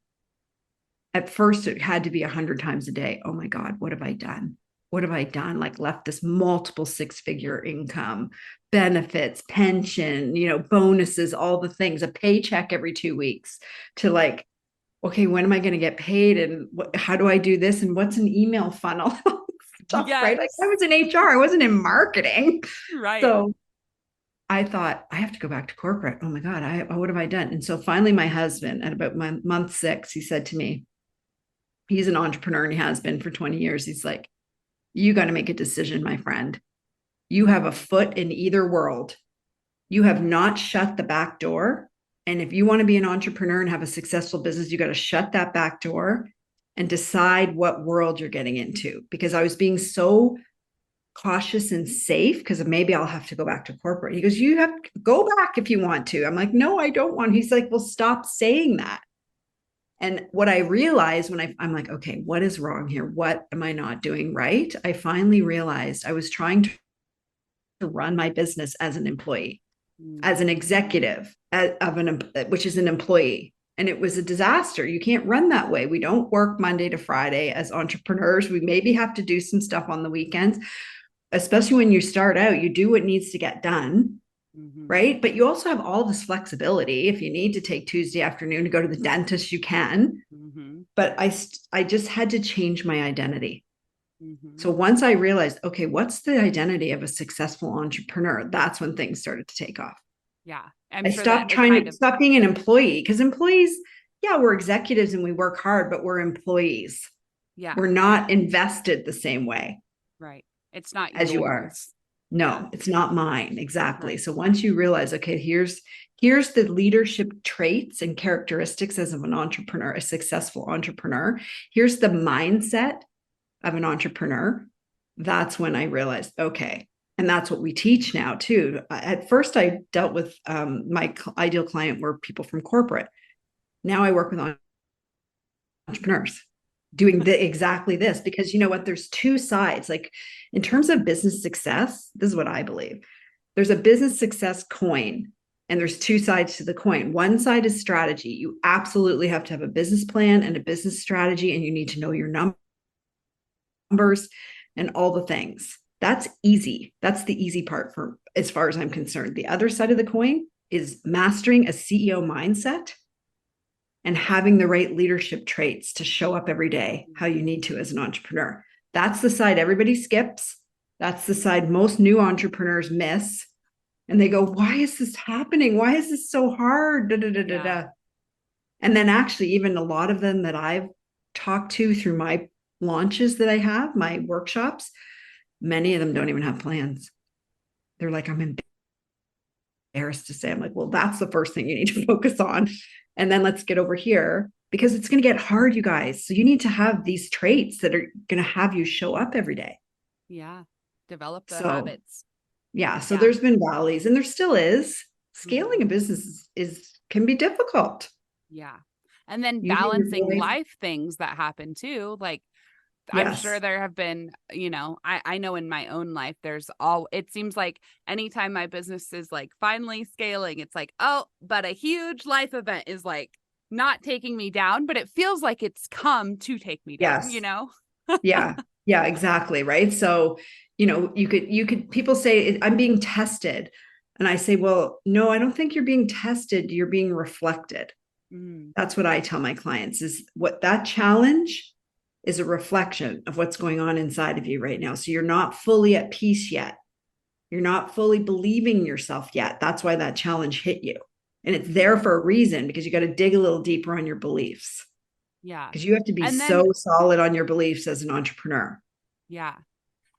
at first it had to be 100 times a day. Oh my God, what have I done? What have I done? Like left this multiple six-figure income, benefits, pension, bonuses, all the things, a paycheck every 2 weeks to like, okay, when am I going to get paid? And how do I do this? And what's an email funnel? Stuff, right? Like I Yes. was in HR, I wasn't in marketing. Right. So I thought I have to go back to corporate. Oh my God, what have I done? And so finally, my husband, at about month 6, he said to me, he's an entrepreneur and he has been for 20 years. He's like, you got to make a decision, my friend. You have a foot in either world. You have not shut the back door. And if you want to be an entrepreneur and have a successful business, you got to shut that back door and decide what world you're getting into. Because I was being so cautious and safe because maybe I'll have to go back to corporate. He goes, you have to go back if you want to. I'm like, no, I don't want. He's like, well, stop saying that. And what I realized when I'm like, okay, what is wrong here? What am I not doing right? I finally realized I was trying to run my business as an employee, as an executive which is an employee. And it was a disaster. You can't run that way. We don't work Monday to Friday as entrepreneurs. We maybe have to do some stuff on the weekends, especially when you start out, you do what needs to get done. Mm-hmm. Right. But you also have all this flexibility. If you need to take Tuesday afternoon to go to the dentist, you can. Mm-hmm. but I just had to change my identity. Mm-hmm. So once I realized, okay, what's the identity of a successful entrepreneur? That's when things started to take off. Yeah. I'm I sure that stopped it trying kind to of, stop being an employee, because employees, yeah, we're executives and we work hard, but we're employees. yeah, We're not invested the same way right. It's not as you are. yours. Yeah, No, it's not mine. Exactly. right. So once you realize, okay, here's the leadership traits and characteristics as of an entrepreneur, a successful entrepreneur. Here's the mindset of an entrepreneur. That's when I realized, okay. And that's what we teach now too. At first, I dealt with my ideal client were people from corporate. Now I work with entrepreneurs doing exactly this, because you know what? There's two sides. Like in terms of business success, this is what I believe. There's a business success coin, and there's two sides to the coin. One side is strategy. You absolutely have to have a business plan and a business strategy, and you need to know your numbers and all the things. That's easy. That's the easy part for as far as I'm concerned. The other side of the coin is mastering a CEO mindset and having the right leadership traits to show up every day how you need to as an entrepreneur. That's the side everybody skips. That's the side most new entrepreneurs miss. And they go, why is this happening? Why is this so hard? Da, da, da, da, da. And then actually, even a lot of them that I've talked to through my launches that I have, my workshops, many of them don't even have plans. They're like, I'm embarrassed to say. I'm like, well, that's the first thing you need to focus on. And then let's get over here, because it's going to get hard, you guys. So you need to have these traits that are going to have you show up every day. Yeah. Develop the So, habits. yeah. So Yeah. there's been valleys, and there still is. Scaling a Mm-hmm. business is can be difficult. Yeah. And then Using your balancing voice. life things that happen too. Like I'm sure Yes. there have been, I know in my own life, it seems like anytime my business is like finally scaling, it's like, oh, but a huge life event is like not taking me down, but it feels like it's come to take me down, Yes. you know? Yeah. Yeah, exactly. Right. So, you could, people say, I'm being tested. And I say, well, no, I don't think you're being tested. You're being reflected. Mm, That's what I tell my clients is what that challenge is a reflection of what's going on inside of you right now. So you're not fully at peace yet. You're not fully believing yourself yet. That's why that challenge hit you. And it's there for a reason, because you got to dig a little deeper on your beliefs, yeah. because you have to be And then, so solid on your beliefs as an entrepreneur. yeah.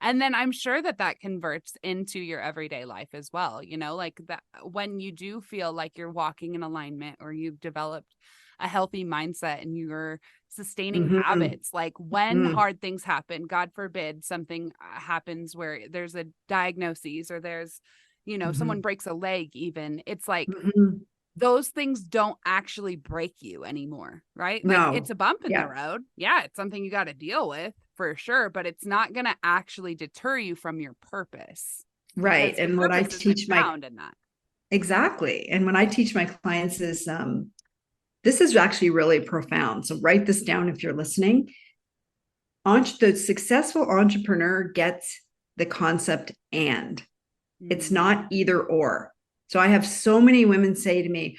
And then I'm sure that that converts into your everyday life as well. Like that when you do feel like you're walking in alignment or you've developed a healthy mindset and you're sustaining Mm-hmm. habits, like when Mm-hmm. hard things happen, God forbid something happens where there's a diagnosis or there's, someone breaks a leg, even, it's like Mm-hmm. those things don't actually break you anymore, right? Like it's No. a bump in the Yeah. road. Yeah, it's something you got to deal with for sure, but it's not going to actually deter you from your purpose, Right. because your And what I purpose isn't teach my found in that. exactly. And when I teach my clients is this is actually really profound. So write this down if you're listening. The successful entrepreneur gets the concept and it's Mm, not either or. So I have so many women say to me,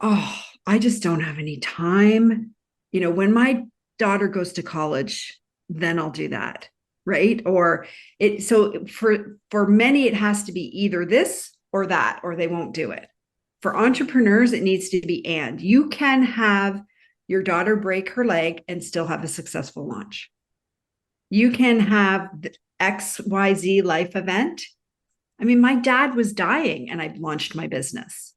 oh, I just don't have any time. When my daughter goes to college, then I'll do that. Right. Or so for many, it has to be either this or that, or they won't do it. For entrepreneurs, it needs to be and. You can have your daughter break her leg and still have a successful launch. You can have the XYZ life event. I mean, my dad was dying and I launched my business.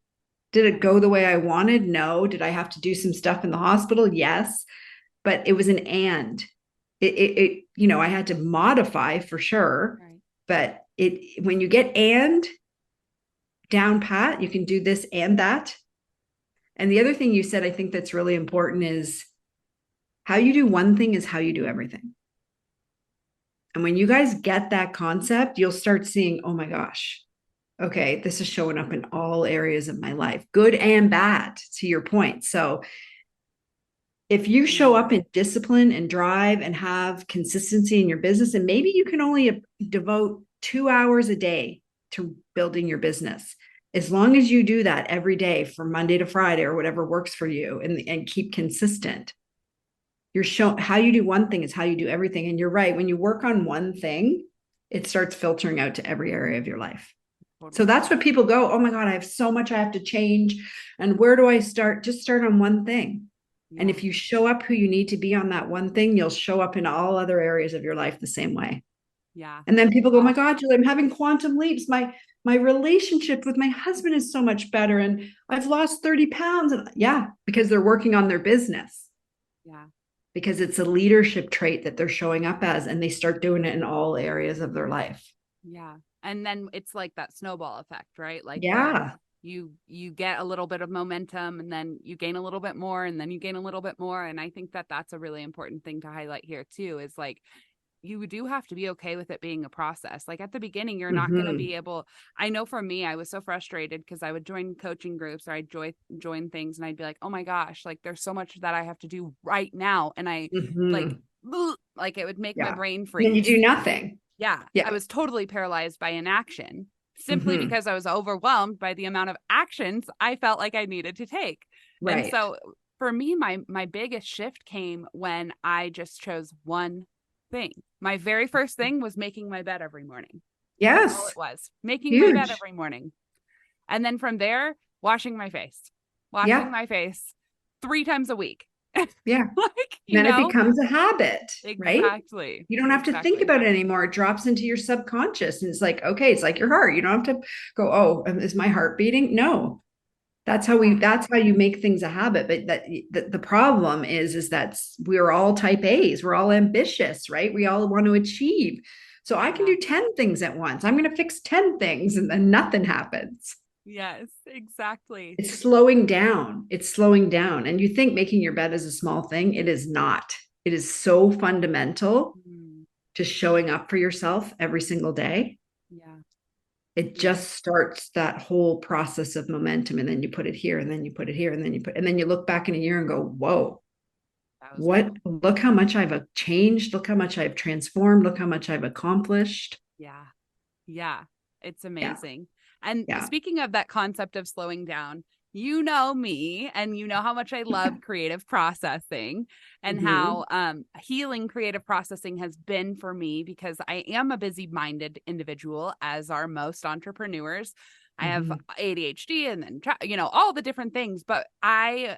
Did it right. go the way I wanted? No. Did I have to do some stuff in the hospital? Yes. But it was an and. I had to modify for sure. Right. But when you get and down pat, you can do this and that. And the other thing you said, I think that's really important is how you do one thing is how you do everything. And when you guys get that concept, you'll start seeing, oh my gosh, okay, this is showing up in all areas of my life, good and bad, to your point. So if you show Mm, up in discipline and drive and have consistency in your business, and maybe you can only devote 2 hours a day to building your business. As long as you do that every day from Monday to Friday or whatever works for you and keep consistent, You're shown how you do one thing is how you do everything. And you're right. When you work on one thing, it starts filtering out to every area of your life. So Totally. that's what people go, oh my God, I have so much I have to change. And where do I start? Just start on one thing. And Yeah. if you show up who you need to be on that one thing, you'll show up in all other areas of your life the same way. Yeah. And then people go, oh Oh, my God, Julie, I'm having quantum leaps. My relationship with my husband is so much better. And I've lost 30 pounds. And yeah, because they're working on their business, yeah. because it's a leadership trait that they're showing up as, and they start doing it in all areas of their life. Yeah. And then it's like that snowball effect, right? Like where Yeah. you get a little bit of momentum and then you gain a little bit more and then you gain a little bit more. And I think that that's a really important thing to highlight here too, is like you do have to be okay with it being a process. Like at the beginning, you're not going to Mm-hmm. be able. I know for me, I was so frustrated because I would join coaching groups or I'd join things and I'd be like, oh my gosh, like there's so much that I have to do right now. And I like, Mm-hmm. like it would make my Yeah. brain And then you freeze. do nothing. Yeah, I Yeah. was totally paralyzed by inaction simply Mm-hmm. because I was overwhelmed by the amount of actions I felt like I needed to take. And Right. so for me, my biggest shift came when I just chose one thing. My very first thing was making my bed every morning. That's all Yes. it was. Making my bed Huge. every morning. And then from there, washing my face. Washing Yeah. my face 3 times a week. Yeah. Like, Then it becomes a habit, right? exactly. You don't have to think Exactly. about it anymore. It drops into your subconscious. And it's like, okay, it's like your heart. You don't have to go, oh, is my heart beating? No. Yeah. That's how you make things a habit. But the problem is that we're all type A's. We're all ambitious, right? We all want to achieve. So I can Yeah. do 10 things at once. I'm going to fix 10 things and then nothing happens. Yes, exactly. It's slowing down. It's slowing down. And you think making your bed is a small thing. It is not. It is so fundamental Mm, to showing up for yourself every single day. yeah. It Yeah. just starts that whole process of momentum. And then you put it here, and then you put it here, and then you look back in a year and go, whoa, That was what? Look how much I've changed. Look how much I've transformed. Look how much I've accomplished. yeah. Yeah. It's Yeah. amazing. And Yeah. speaking of that concept of slowing down, you know me and you know how much I love creative processing and Mm-hmm. how healing creative processing has been for me because I am a busy-minded individual, as are most entrepreneurs. I have Mm-hmm. ADHD and then all the different things, but I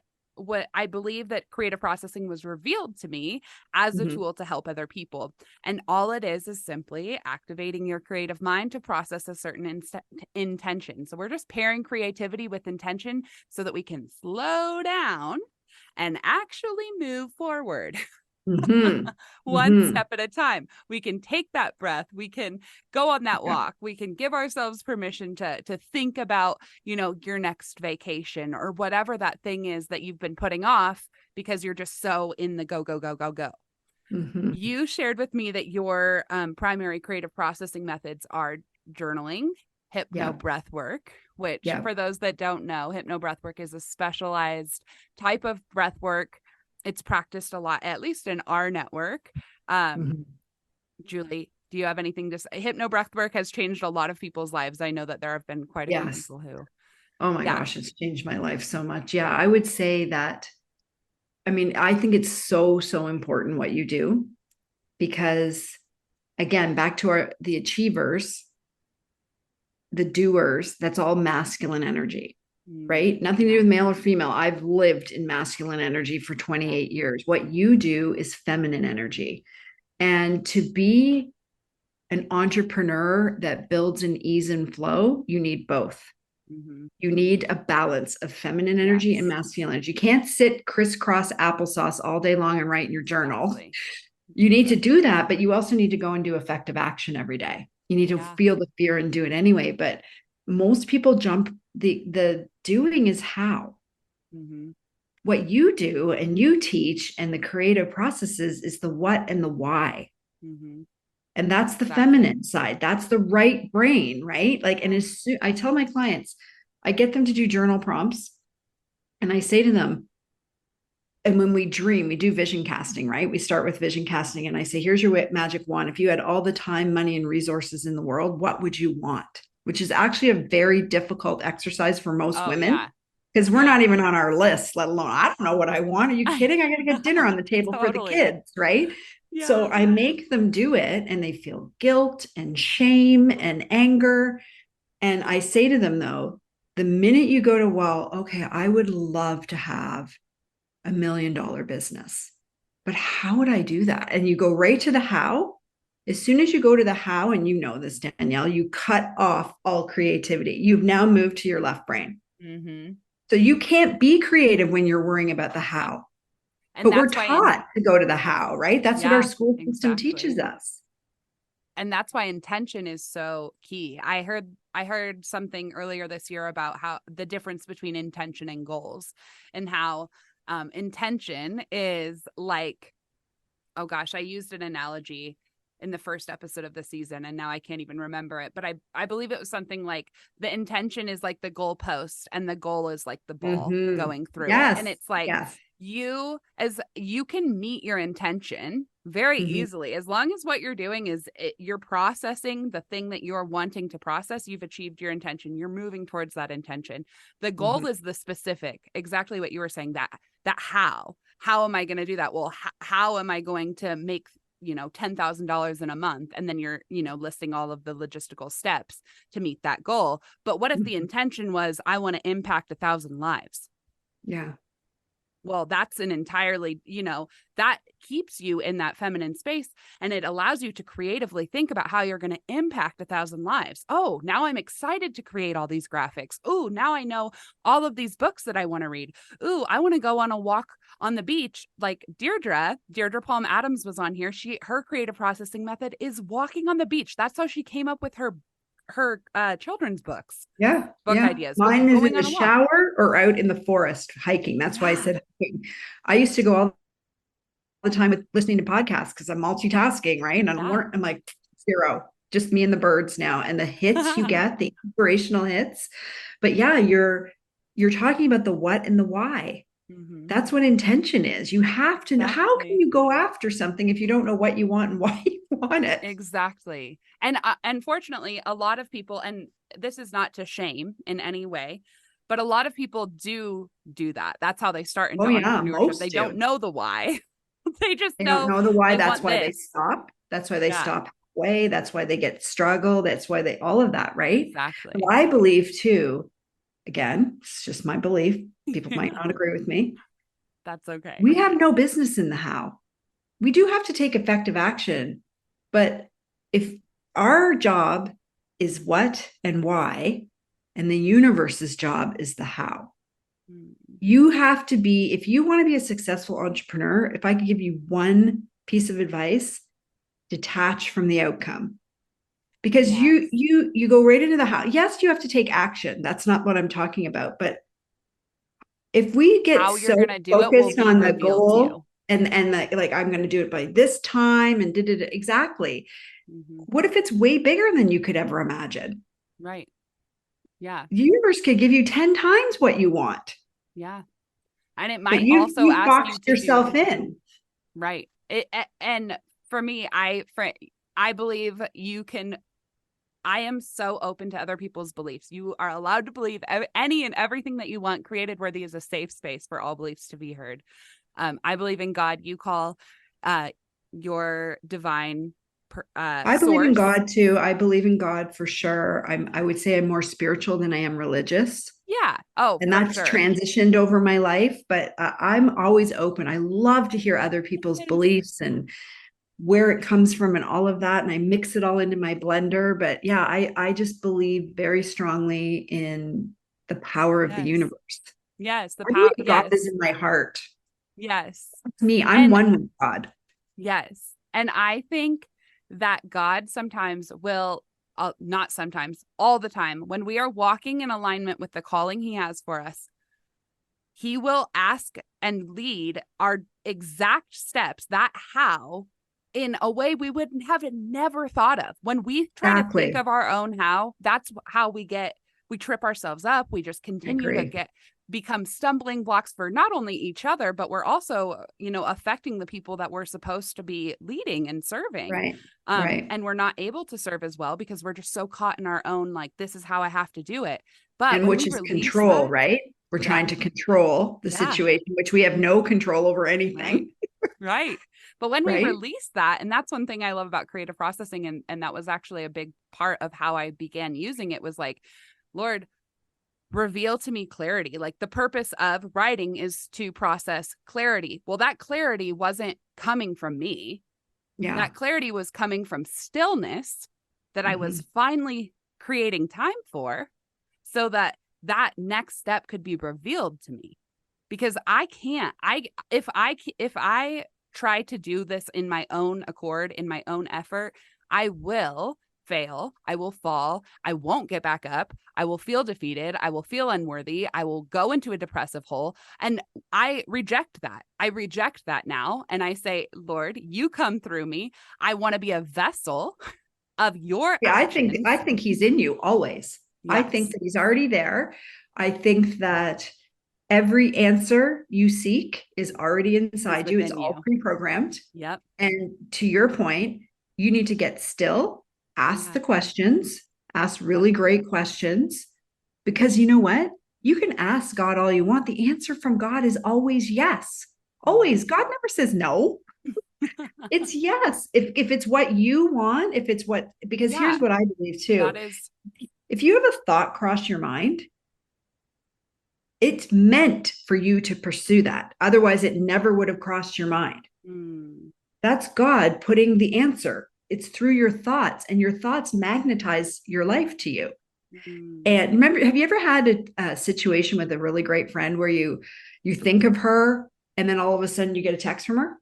believe that creative processing was revealed to me as a Mm-hmm. tool to help other people. And all it is simply activating your creative mind to process a certain intention. So we're just pairing creativity with intention so that we can slow down and actually move forward. Mm-hmm. One Mm-hmm. step at a time. We can take that breath. We can go on that walk. We can give ourselves permission to think about, your next vacation or whatever that thing is that you've been putting off because you're just so in the go, go, go, go, go. Mm-hmm. You shared with me that your primary creative processing methods are journaling, hypno Yeah. breath work, which Yeah. for those that don't know, hypno breath work is a specialized type of breath work. It's practiced a lot, at least in our network. Um, Mm-hmm. Julie, do you have anything to say? Hypno breath work has changed a lot of people's lives. I know that there have been quite a few Yes. people who, Oh my yeah. gosh, it's changed my life so much. Yeah, I would say that. I mean, I think it's so, so important what you do because, again, back to the achievers, the doers, that's all masculine energy, Mm, right? Nothing to do yeah. with male or female. I've lived in masculine energy for Yeah. 28 years. What you do is feminine energy. And to be an entrepreneur that builds an ease and flow, you need both. Mm-hmm. You need a balance of feminine energy and Yes. masculine energy. You can't sit crisscross applesauce all day long and write in your journal. Exactly. You need to do that, but you also need to go and do effective action every day. You need to Yeah. feel the fear and do it anyway. But most people jump the doing is how. Mm-hmm. What you do and you teach and the creative processes is the what and the why. Mm-hmm. And that's the Exactly. feminine side. That's the right brain, right? Like, and Yeah. as soon I tell my clients, I get them to do journal prompts and I say to them, and when we dream, we do vision casting, right? We start with vision casting. And I say, here's your magic wand. If you had all the time, money, and resources in the world, what would you want? Which is actually a very difficult exercise for most Oh, women. yeah. because we're not even on our list, let alone, I don't know what I want. Are you kidding? I got to get dinner on the table for the Totally. kids, right? Yeah. So I make them do it and they feel guilt and shame and anger. And I say to them, though, the minute you go to, well, okay, I would love to have $1 million business, but how would I do that? And you go right to the how. As soon as you go to the how, and you know this, Danielle, you cut off all creativity. You've now moved to your left brain. Mm-hmm. So you can't be creative when you're worrying about the how. And But we're that's why, taught to go to the how, right? That's what our yeah, school system exactly. teaches us. And that's why intention is so key. I heard something earlier this year about how the difference between intention and goals, and how intention is like, oh gosh, I used an analogy in the first episode of the season and now I can't even remember it, but I believe it was something like the intention is like the goalpost and the goal is like the ball going through it. And it's like, you can meet your intention very easily as long as what you're doing is you're processing the thing that you're wanting to process. You've achieved your intention. You're moving towards that intention. The goal is the specific, exactly what you were saying, that how am I going to do that? Well, how am I going to make, $10,000 in a month? And then you're, listing all of the logistical steps to meet that goal. But what if the intention was, I want to impact 1,000 lives? Yeah. Well, that's an entirely, that keeps you in that feminine space, and it allows you to creatively think about how you're going to impact 1,000 lives. Oh, now I'm excited to create all these graphics. Oh, now I know all of these books that I want to read. Oh, I want to go on a walk on the beach. Like Deirdre Palm Adams was on here. Her creative processing method is walking on the beach. That's how she came up with her children's book ideas. Mine is in the shower or out in the forest hiking. That's why I said hiking. I used to go all the time with listening to podcasts because I'm multitasking, right? And I'm like zero, just me and the birds now. And the hits you get, the inspirational hits. But yeah, you're talking about the what and the why. That's what intention is. You have to know. How can you go after something if you don't know what you want and why you want it? Exactly. And unfortunately, a lot of people, and this is not to shame in any way, but a lot of people do that. That's how they start into entrepreneurship. They don't know the why. They don't know the why. That's why they stop. That's why they stop halfway. That's why they get struggle. That's why they, all of that, right? Exactly. And I believe too, again, it's just my belief. People might not agree with me. That's okay. We have no business in the how. We do have to take effective action. But if our job is what and why, and the universe's job is the how, you have to be, if you want to be a successful entrepreneur, if I could give you one piece of advice, detach from the outcome. Because you go right into the how. Yes, you have to take action. That's not what I'm talking about. But if we get how so focused on the goal and like I'm going to do it by this time and did it exactly. What if it's way bigger than you could ever imagine? Right. Yeah. The universe could give you 10 times what you want. Yeah. And it might you also ask you to yourself in. Right. And for me, I believe you can. I am so open to other people's beliefs. You are allowed to believe any and everything that you want. Created Worthy is a safe space for all beliefs to be heard. I believe in God. You call your divine I believe in God too. I believe in God for sure. I would say I'm more spiritual than I am religious. Yeah. Oh, and that's transitioned over my life, but I'm always open. I love to hear other people's beliefs and where it comes from and all of that. And I mix it all into my blender. But yeah, I just believe very strongly in the power of the universe. Yes. The power. God is in my heart. Yes. That's me. I'm one with God. Yes. And I think that God sometimes will, not sometimes, all the time, when we are walking in alignment with the calling he has for us, he will ask and lead our exact steps, that how, in a way we would have never thought of. When we try to think of our own how, that's how we trip ourselves up. We just continue to become stumbling blocks for not only each other, but we're also, affecting the people that we're supposed to be leading and serving. Right. And we're not able to serve as well because we're just so caught in our own, like, this is how I have to do it. But and which is control, right? We're trying to control the situation, which we have no control over anything. Right. But when we Right? release that, and that's one thing I love about creative processing, and that was actually a big part of how I began using it, was like, Lord, reveal to me clarity. Like, the purpose of writing is to process clarity. Well, that clarity wasn't coming from me. Yeah. That clarity was coming from stillness that I was finally creating time for, so that that next step could be revealed to me. Because I can't, if I try to do this in my own accord, in my own effort, I will fail. I will fall. I won't get back up. I will feel defeated. I will feel unworthy. I will go into a depressive hole. And I reject that. I reject that now. And I say, Lord, you come through me. I want to be a vessel of your actions. I think he's in you always. Yes. I think that he's already there. I think that every answer you seek is already inside you. It's all pre-programmed. Yep. And to your point, you need to get still, ask the questions, ask really great questions, because you know what? You can ask God all you want. The answer from God is always yes. Always. God never says no. It's yes. If it's what you want, if it's what, because here's what I believe too. That is, if you have a thought cross your mind, it's meant for you to pursue that. Otherwise, it never would have crossed your mind. That's God putting the answer. It's through your thoughts, and your thoughts magnetize your life to you. And remember, have you ever had a situation with a really great friend where you think of her and then all of a sudden you get a text from her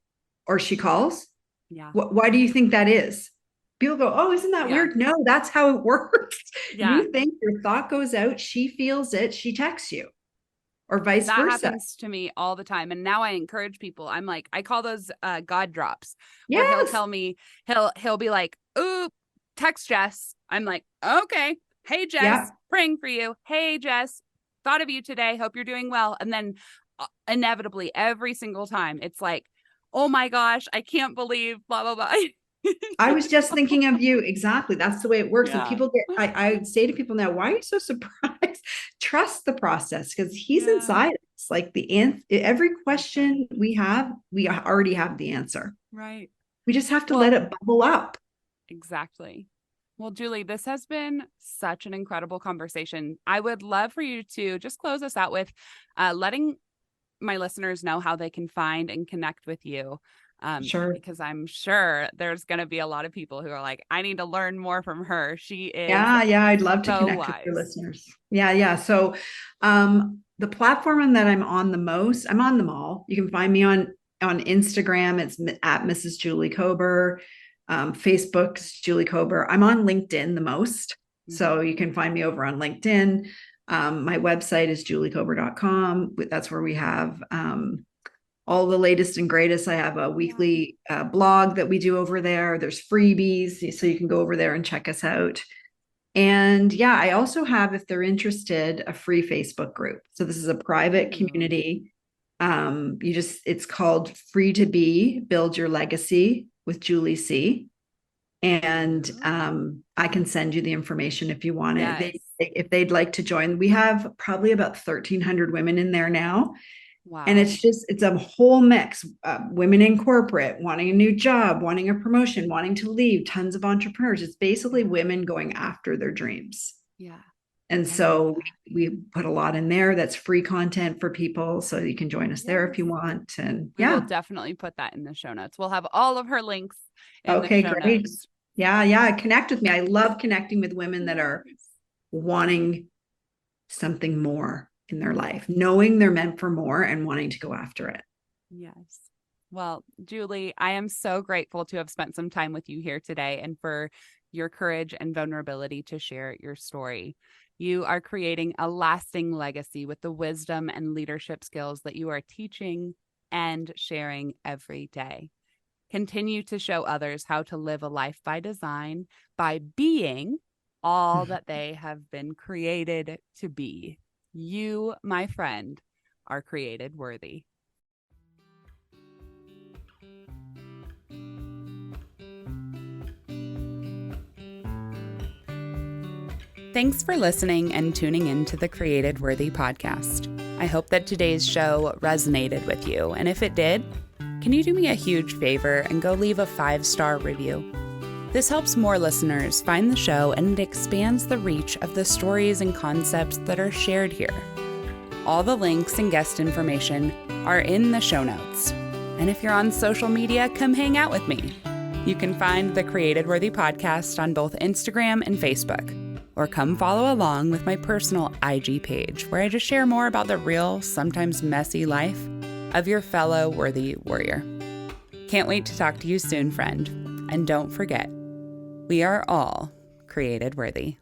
or she calls? Yeah. Why do you think that is? People go, oh, isn't that weird? No, that's how it works. You think, your thought goes out, she feels it, she texts you. Or vice versa. That happens to me all the time. And now I encourage people. I'm like, I call those God drops. Yes. Where he'll tell me, he'll be like, ooh, text Jess. I'm like, okay. Hey, Jess, praying for you. Hey, Jess, thought of you today. Hope you're doing well. And then inevitably, every single time, it's like, oh my gosh, I can't believe blah, blah, blah. I was just thinking of you. Exactly. That's the way it works. And people get, I say to people now, why are you so surprised? Trust the process, because he's inside us. Like every question we have, we already have the answer. Right. We just have to let it bubble up. Exactly. Well, Julie, this has been such an incredible conversation. I would love for you to just close us out with letting my listeners know how they can find and connect with you. Sure. Because I'm sure there's going to be a lot of people who are like, I need to learn more from her. She is. Yeah. I'd love to connect with your listeners. Yeah. So, the platform that I'm on the most, I'm on them all. You can find me on Instagram. It's at Mrs. Julie Kober. Facebook's Julie Kober. I'm on LinkedIn the most. So you can find me over on LinkedIn. My website is juliekober.com. That's where we have, all the latest and greatest. I have a weekly blog that we do over there. There's freebies, so you can go over there and check us out. And I also have, if they're interested, a free Facebook group. So this is a private community. It's called Free to Be, Build Your Legacy with Julie C. And I can send you the information if you want it. If they'd like to join. We have probably about 1,300 women in there now. Wow. And it's a whole mix. Women in corporate, wanting a new job, wanting a promotion, wanting to leave, tons of entrepreneurs. It's basically women going after their dreams. Yeah. And so we put a lot in there that's free content for people. So you can join us there if you want. And we will definitely put that in the show notes. We'll have all of her links in the show great notes. Yeah. Connect with me. I love connecting with women that are wanting something more in their life, knowing they're meant for more and wanting to go after it. Yes. Well, Julie, I am so grateful to have spent some time with you here today and for your courage and vulnerability to share your story. You are creating a lasting legacy with the wisdom and leadership skills that you are teaching and sharing every day. Continue to show others how to live a life by design, by being all that they have been created to be. You, my friend, are created worthy. Thanks for listening and tuning in to the Created Worthy podcast. I hope that today's show resonated with you, and if it did, can you do me a huge favor and go leave a 5-star review? This helps more listeners find the show, and it expands the reach of the stories and concepts that are shared here. All the links and guest information are in the show notes. And if you're on social media, come hang out with me. You can find the Created Worthy podcast on both Instagram and Facebook, or come follow along with my personal IG page, where I just share more about the real, sometimes messy life of your fellow worthy warrior. Can't wait to talk to you soon, friend. And don't forget, we are all created worthy.